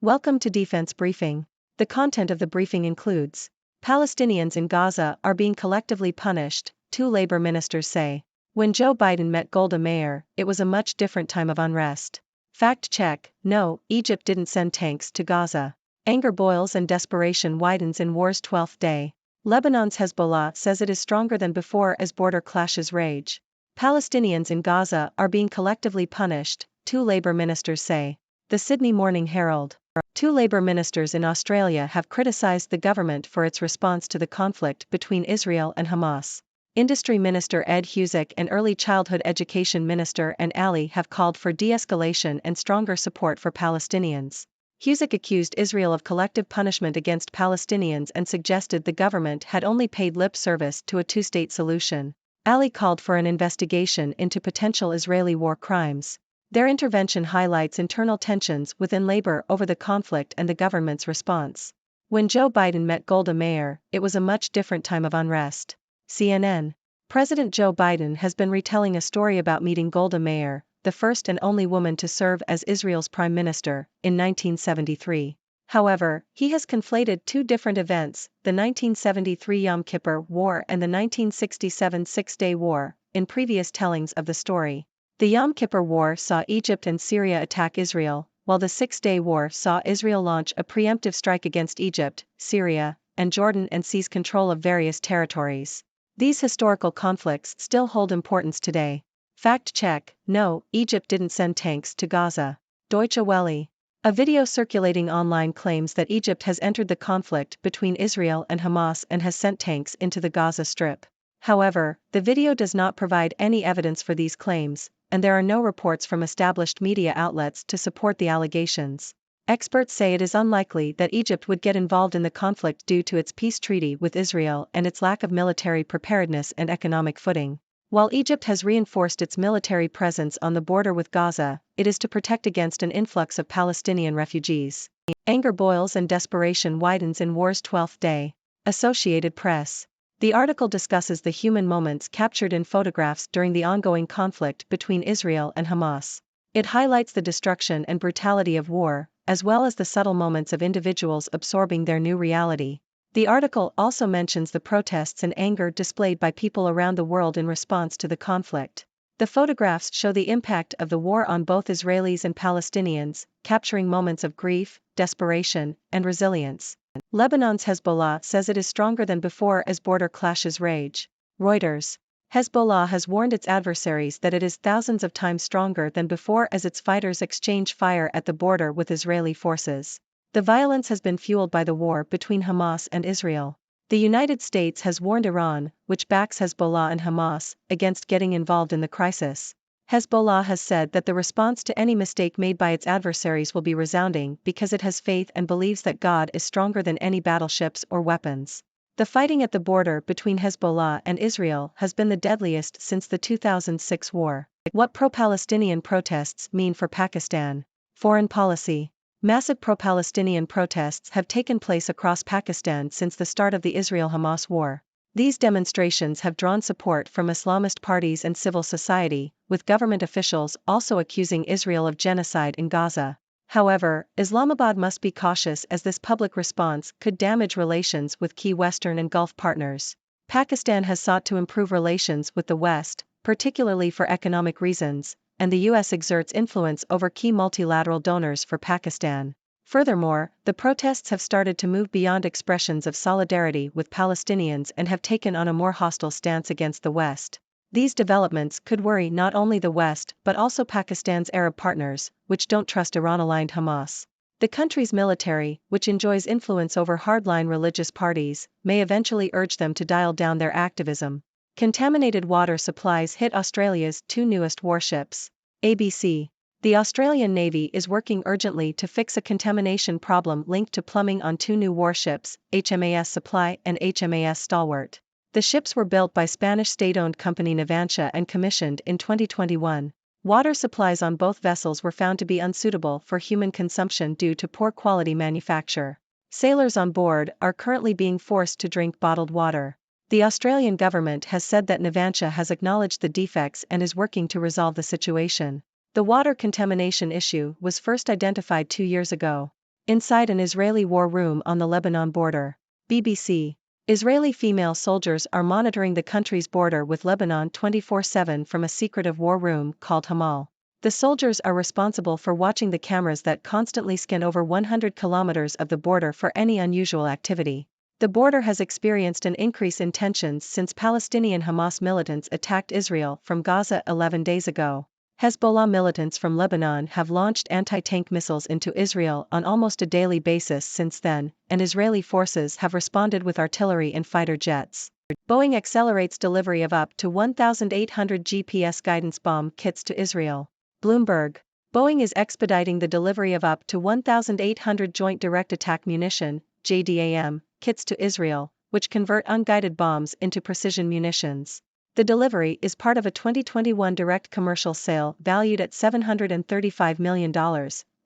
Welcome to Defense Briefing. The content of the briefing includes: Palestinians in Gaza are being collectively punished, two labor ministers say. When Joe Biden met Golda Meir, it was a much different time of unrest. Fact check: no, Egypt didn't send tanks to Gaza. Anger boils and desperation widens in war's 12th day. Lebanon's Hezbollah says it is stronger than before as border clashes rage. Palestinians in Gaza are being collectively punished, two labor ministers say. The Sydney Morning Herald. Two Labour ministers in Australia have criticised the government for its response to the conflict between Israel and Hamas. Industry Minister Ed Husic and Early Childhood Education Minister Anne Ali have called for de-escalation and stronger support for Palestinians. Husic accused Israel of collective punishment against Palestinians and suggested the government had only paid lip service to a two-state solution. Ali called for an investigation into potential Israeli war crimes. Their intervention highlights internal tensions within labor over the conflict and the government's response. When Joe Biden met Golda Meir, it was a much different time of unrest. CNN. President Joe Biden has been retelling a story about meeting Golda Meir, the first and only woman to serve as Israel's prime minister, in 1973. However, he has conflated two different events, the 1973 Yom Kippur War and the 1967 Six-Day War, in previous tellings of the story. The Yom Kippur War saw Egypt and Syria attack Israel, while the Six-Day War saw Israel launch a preemptive strike against Egypt, Syria, and Jordan and seize control of various territories. These historical conflicts still hold importance today. Fact check: no, Egypt didn't send tanks to Gaza. Deutsche Welle. A video circulating online claims that Egypt has entered the conflict between Israel and Hamas and has sent tanks into the Gaza Strip. However, the video does not provide any evidence for these claims, and there are no reports from established media outlets to support the allegations. Experts say it is unlikely that Egypt would get involved in the conflict due to its peace treaty with Israel and its lack of military preparedness and economic footing. While Egypt has reinforced its military presence on the border with Gaza, it is to protect against an influx of Palestinian refugees. Anger boils and desperation widens in war's 12th day. Associated Press. The article discusses the human moments captured in photographs during the ongoing conflict between Israel and Hamas. It highlights the destruction and brutality of war, as well as the subtle moments of individuals absorbing their new reality. The article also mentions the protests and anger displayed by people around the world in response to the conflict. The photographs show the impact of the war on both Israelis and Palestinians, capturing moments of grief, desperation, and resilience. Lebanon's Hezbollah says it is stronger than before as border clashes rage. Reuters. Hezbollah has warned its adversaries that it is thousands of times stronger than before as its fighters exchange fire at the border with Israeli forces. The violence has been fueled by the war between Hamas and Israel. The United States has warned Iran, which backs Hezbollah and Hamas, against getting involved in the crisis. Hezbollah has said that the response to any mistake made by its adversaries will be resounding because it has faith and believes that God is stronger than any battleships or weapons. The fighting at the border between Hezbollah and Israel has been the deadliest since the 2006 war. What pro-Palestinian protests mean for Pakistan. Foreign policy. Massive pro-Palestinian protests have taken place across Pakistan since the start of the Israel-Hamas war. These demonstrations have drawn support from Islamist parties and civil society, with government officials also accusing Israel of genocide in Gaza. However, Islamabad must be cautious as this public response could damage relations with key Western and Gulf partners. Pakistan has sought to improve relations with the West, particularly for economic reasons, and the U.S. exerts influence over key multilateral donors for Pakistan. Furthermore, the protests have started to move beyond expressions of solidarity with Palestinians and have taken on a more hostile stance against the West. These developments could worry not only the West but also Pakistan's Arab partners, which don't trust Iran-aligned Hamas. The country's military, which enjoys influence over hardline religious parties, may eventually urge them to dial down their activism. Contaminated water supplies hit Australia's two newest warships. ABC. The Australian Navy is working urgently to fix a contamination problem linked to plumbing on two new warships, HMAS Supply and HMAS Stalwart. The ships were built by Spanish state-owned company Navantia and commissioned in 2021. Water supplies on both vessels were found to be unsuitable for human consumption due to poor quality manufacture. Sailors on board are currently being forced to drink bottled water. The Australian government has said that Navantia has acknowledged the defects and is working to resolve the situation. The water contamination issue was first identified 2 years ago. Inside an Israeli war room on the Lebanon border. BBC. Israeli female soldiers are monitoring the country's border with Lebanon 24/7 from a secretive war room called Hamal. The soldiers are responsible for watching the cameras that constantly scan over 100 kilometers of the border for any unusual activity. The border has experienced an increase in tensions since Palestinian Hamas militants attacked Israel from Gaza 11 days ago. Hezbollah militants from Lebanon have launched anti-tank missiles into Israel on almost a daily basis since then, and Israeli forces have responded with artillery and fighter jets. Boeing accelerates delivery of up to 1,800 GPS guidance bomb kits to Israel. Bloomberg. Boeing is expediting the delivery of up to 1,800 Joint Direct Attack Munition, JDAM, kits to Israel, which convert unguided bombs into precision munitions. The delivery is part of a 2021 direct commercial sale valued at $735 million,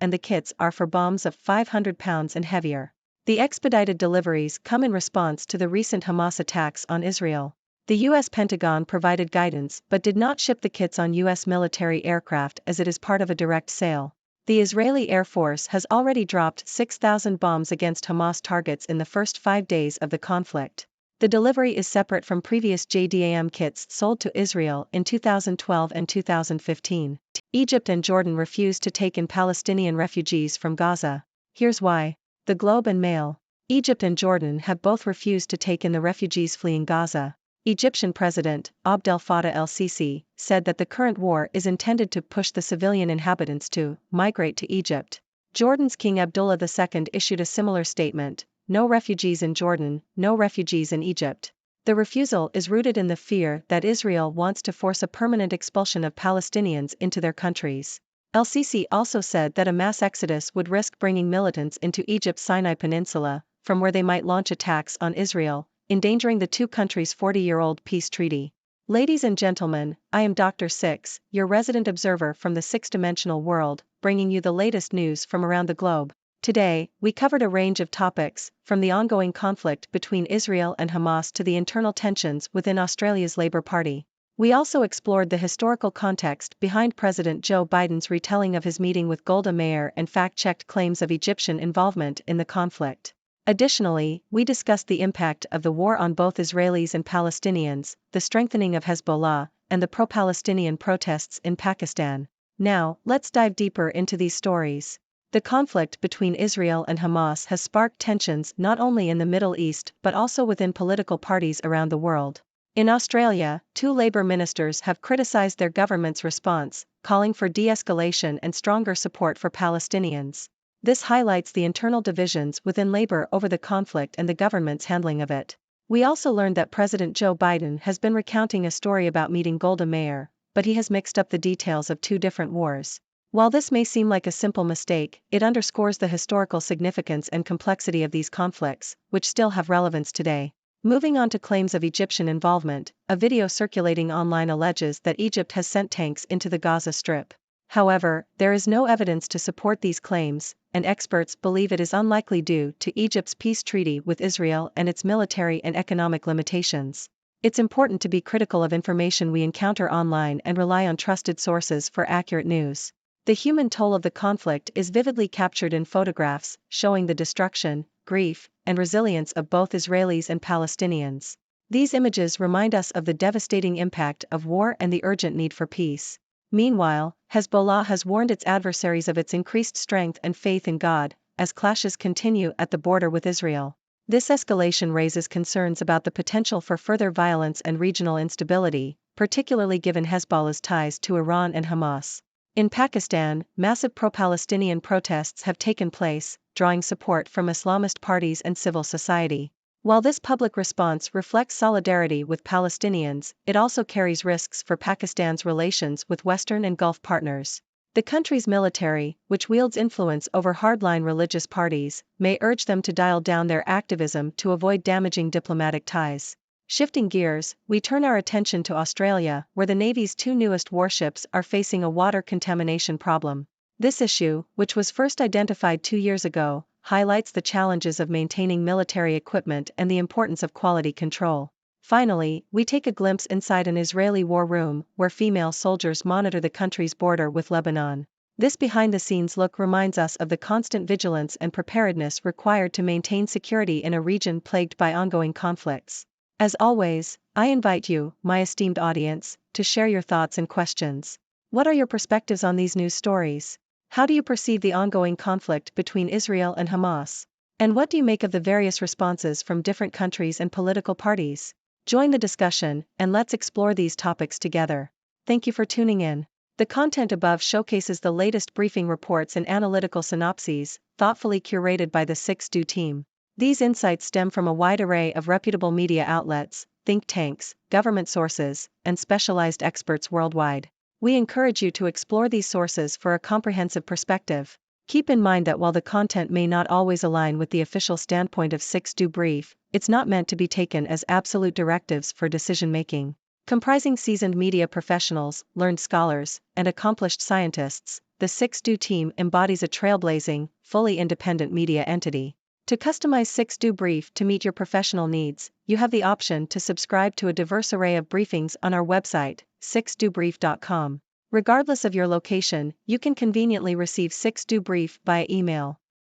and the kits are for bombs of 500 pounds and heavier. The expedited deliveries come in response to the recent Hamas attacks on Israel. The U.S. Pentagon provided guidance but did not ship the kits on U.S. military aircraft as it is part of a direct sale. The Israeli Air Force has already dropped 6,000 bombs against Hamas targets in the first 5 days of the conflict. The delivery is separate from previous JDAM kits sold to Israel in 2012 and 2015. Egypt and Jordan refuse to take in Palestinian refugees from Gaza. Here's why. The Globe and Mail. Egypt and Jordan have both refused to take in the refugees fleeing Gaza. Egyptian President Abdel Fattah el-Sisi said that the current war is intended to push the civilian inhabitants to migrate to Egypt. Jordan's King Abdullah II issued a similar statement: "No refugees in Jordan, no refugees in Egypt." The refusal is rooted in the fear that Israel wants to force a permanent expulsion of Palestinians into their countries. El-Sisi also said that a mass exodus would risk bringing militants into Egypt's Sinai Peninsula, from where they might launch attacks on Israel, endangering the two countries' 40-year-old peace treaty. Ladies and gentlemen, I am Dr. Six, your resident observer from the six-dimensional world, bringing you the latest news from around the globe. Today, we covered a range of topics, from the ongoing conflict between Israel and Hamas to the internal tensions within Australia's Labour Party. We also explored the historical context behind President Joe Biden's retelling of his meeting with Golda Meir and fact-checked claims of Egyptian involvement in the conflict. Additionally, we discussed the impact of the war on both Israelis and Palestinians, the strengthening of Hezbollah, and the pro-Palestinian protests in Pakistan. Now, let's dive deeper into these stories. The conflict between Israel and Hamas has sparked tensions not only in the Middle East but also within political parties around the world. In Australia, two Labour ministers have criticised their government's response, calling for de-escalation and stronger support for Palestinians. This highlights the internal divisions within Labour over the conflict and the government's handling of it. We also learned that President Joe Biden has been recounting a story about meeting Golda Meir, but he has mixed up the details of two different wars. While this may seem like a simple mistake, it underscores the historical significance and complexity of these conflicts, which still have relevance today. Moving on to claims of Egyptian involvement, a video circulating online alleges that Egypt has sent tanks into the Gaza Strip. However, there is no evidence to support these claims, and experts believe it is unlikely due to Egypt's peace treaty with Israel and its military and economic limitations. It's important to be critical of information we encounter online and rely on trusted sources for accurate news. The human toll of the conflict is vividly captured in photographs, showing the destruction, grief, and resilience of both Israelis and Palestinians. These images remind us of the devastating impact of war and the urgent need for peace. Meanwhile, Hezbollah has warned its adversaries of its increased strength and faith in God, as clashes continue at the border with Israel. This escalation raises concerns about the potential for further violence and regional instability, particularly given Hezbollah's ties to Iran and Hamas. In Pakistan, massive pro-Palestinian protests have taken place, drawing support from Islamist parties and civil society. While this public response reflects solidarity with Palestinians, it also carries risks for Pakistan's relations with Western and Gulf partners. The country's military, which wields influence over hardline religious parties, may urge them to dial down their activism to avoid damaging diplomatic ties. Shifting gears, we turn our attention to Australia, where the Navy's two newest warships are facing a water contamination problem. This issue, which was first identified 2 years ago, highlights the challenges of maintaining military equipment and the importance of quality control. Finally, we take a glimpse inside an Israeli war room, where female soldiers monitor the country's border with Lebanon. This behind-the-scenes look reminds us of the constant vigilance and preparedness required to maintain security in a region plagued by ongoing conflicts. As always, I invite you, my esteemed audience, to share your thoughts and questions. What are your perspectives on these news stories? How do you perceive the ongoing conflict between Israel and Hamas? And what do you make of the various responses from different countries and political parties? Join the discussion, and let's explore these topics together. Thank you for tuning in. The content above showcases the latest briefing reports and analytical synopses, thoughtfully curated by the 6Do team. These insights stem from a wide array of reputable media outlets, think tanks, government sources, and specialized experts worldwide. We encourage you to explore these sources for a comprehensive perspective. Keep in mind that while the content may not always align with the official standpoint of 6Do Brief, it's not meant to be taken as absolute directives for decision-making. Comprising seasoned media professionals, learned scholars, and accomplished scientists, the 6Do team embodies a trailblazing, fully independent media entity. To customize 6Do Brief to meet your professional needs, you have the option to subscribe to a diverse array of briefings on our website, 6dobrief.com. Regardless of your location, you can conveniently receive 6Do Brief via email.